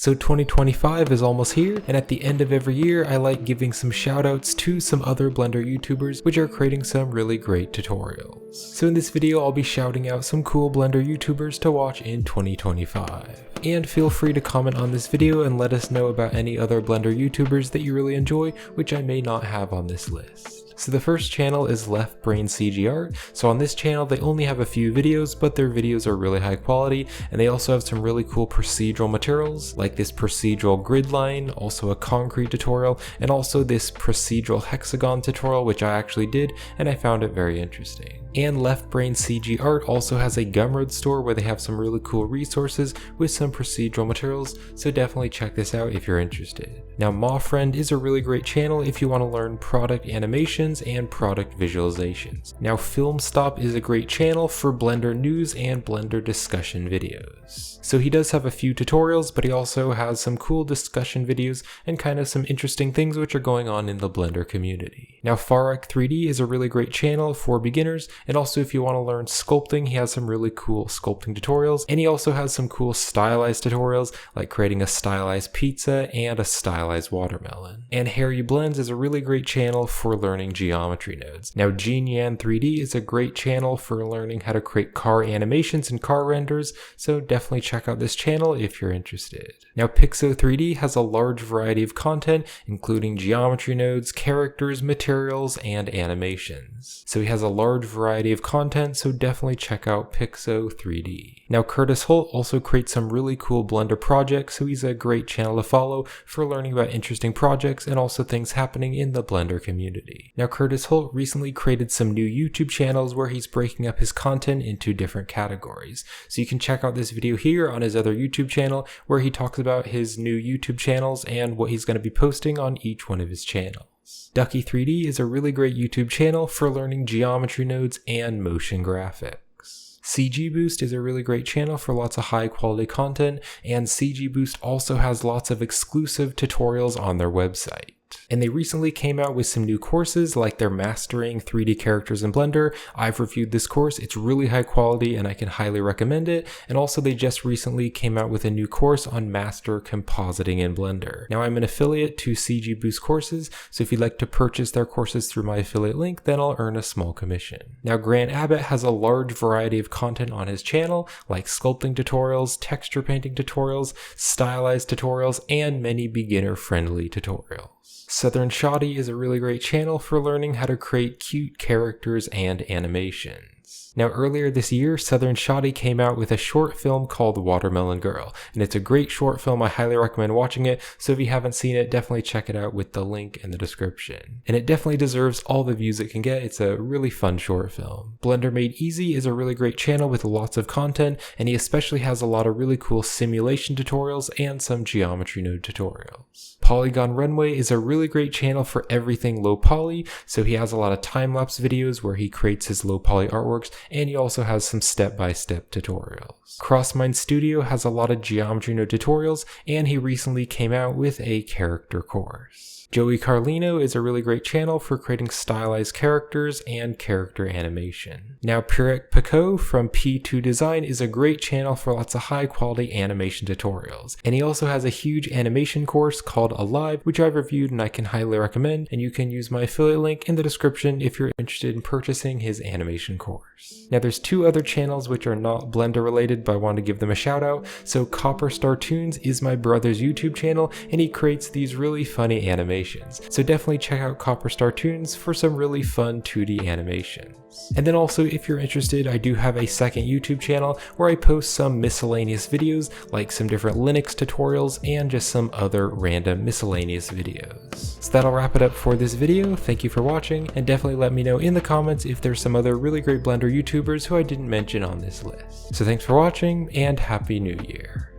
So 2025 is almost here, and at the end of every year I like giving some shoutouts to some other Blender YouTubers which are creating some really great tutorials. So in this video I'll be shouting out some cool Blender YouTubers to watch in 2025. And feel free to comment on this video and let us know about any other Blender YouTubers that you really enjoy, which I may not have on this list. So the first channel is Left Brain CG Art. So on this channel they only have a few videos, but their videos are really high quality, and they also have some really cool procedural materials like this procedural grid line, also a concrete tutorial, and also this procedural hexagon tutorial which I actually did and I found it very interesting. And Left Brain CG Art also has a Gumroad store where they have some really cool resources with some procedural materials, so definitely check this out if you're interested. Now Mafriend is a really great channel if you want to learn product animations and product visualizations. Now FilmStop is a great channel for Blender news and Blender discussion videos. So he does have a few tutorials, but he also has some cool discussion videos and kind of some interesting things which are going on in the Blender community. Now Farrukh 3D is a really great channel for beginners, and also if you want to learn sculpting, he has some really cool sculpting tutorials, and he also has some cool stylized tutorials like creating a stylized pizza and a stylized watermelon. And Harry Blends is a really great channel for learning geometry nodes. Now JeanYan 3D is a great channel for learning how to create car animations and car renders, so definitely check out this channel if you're interested. Now PIXXO 3D has a large variety of content including geometry nodes, characters, materials, and animations. So he has a large variety of content, so definitely check out PIXXO 3D. Now Curtis Holt also creates some really cool Blender projects, so he's a great channel to follow for learning about interesting projects and also things happening in the Blender community. Now Curtis Holt recently created some new YouTube channels where he's breaking up his content into different categories. So you can check out this video here on his other YouTube channel where he talks about his new YouTube channels and what he's going to be posting on each one of his channels. Ducky 3D is a really great YouTube channel for learning geometry nodes and motion graphics. CG Boost is a really great channel for lots of high quality content, and CG Boost also has lots of exclusive tutorials on their website. And they recently came out with some new courses like their Mastering 3D Characters in Blender. I've reviewed this course, it's really high quality and I can highly recommend it. And also they just recently came out with a new course on Master Compositing in Blender. Now I'm an affiliate to CG Boost courses, so if you'd like to purchase their courses through my affiliate link, then I'll earn a small commission. Now Grant Abbitt has a large variety of content on his channel like sculpting tutorials, texture painting tutorials, stylized tutorials, and many beginner friendly tutorials. SouthernShotty is a really great channel for learning how to create cute characters and animations. Now earlier this year, SouthernShotty came out with a short film called Watermelon Girl, and it's a great short film. I highly recommend watching it, so if you haven't seen it, definitely check it out with the link in the description. And it definitely deserves all the views it can get. It's a really fun short film. Blender Made Easy is a really great channel with lots of content, and he especially has a lot of really cool simulation tutorials and some geometry node tutorials. Polygon Runway is a really great channel for everything low poly, so he has a lot of time-lapse videos where he creates his low poly artworks, and he also has some step-by-step tutorials. CrossMind Studio has a lot of geometry node tutorials, and he recently came out with a character course. Joey Carlino is a really great channel for creating stylized characters and character animation. Now Pierrick Picaut from P2 Design is a great channel for lots of high quality animation tutorials, and he also has a huge animation course called Alive which I've reviewed and I can highly recommend, and you can use my affiliate link in the description if you're interested in purchasing his animation course. Now there's two other channels which are not Blender related but I want to give them a shout out. So CopperStarToons is my brother's YouTube channel and he creates these really funny animations. So definitely check out CopperStarToons for some really fun 2D animations. And then also if you're interested, I do have a second YouTube channel where I post some miscellaneous videos like some different Linux tutorials and just some other random miscellaneous videos. So that'll wrap it up for this video. Thank you for watching, and definitely let me know in the comments if there's some other really great Blender YouTubers who I didn't mention on this list. So thanks for watching and Happy New Year.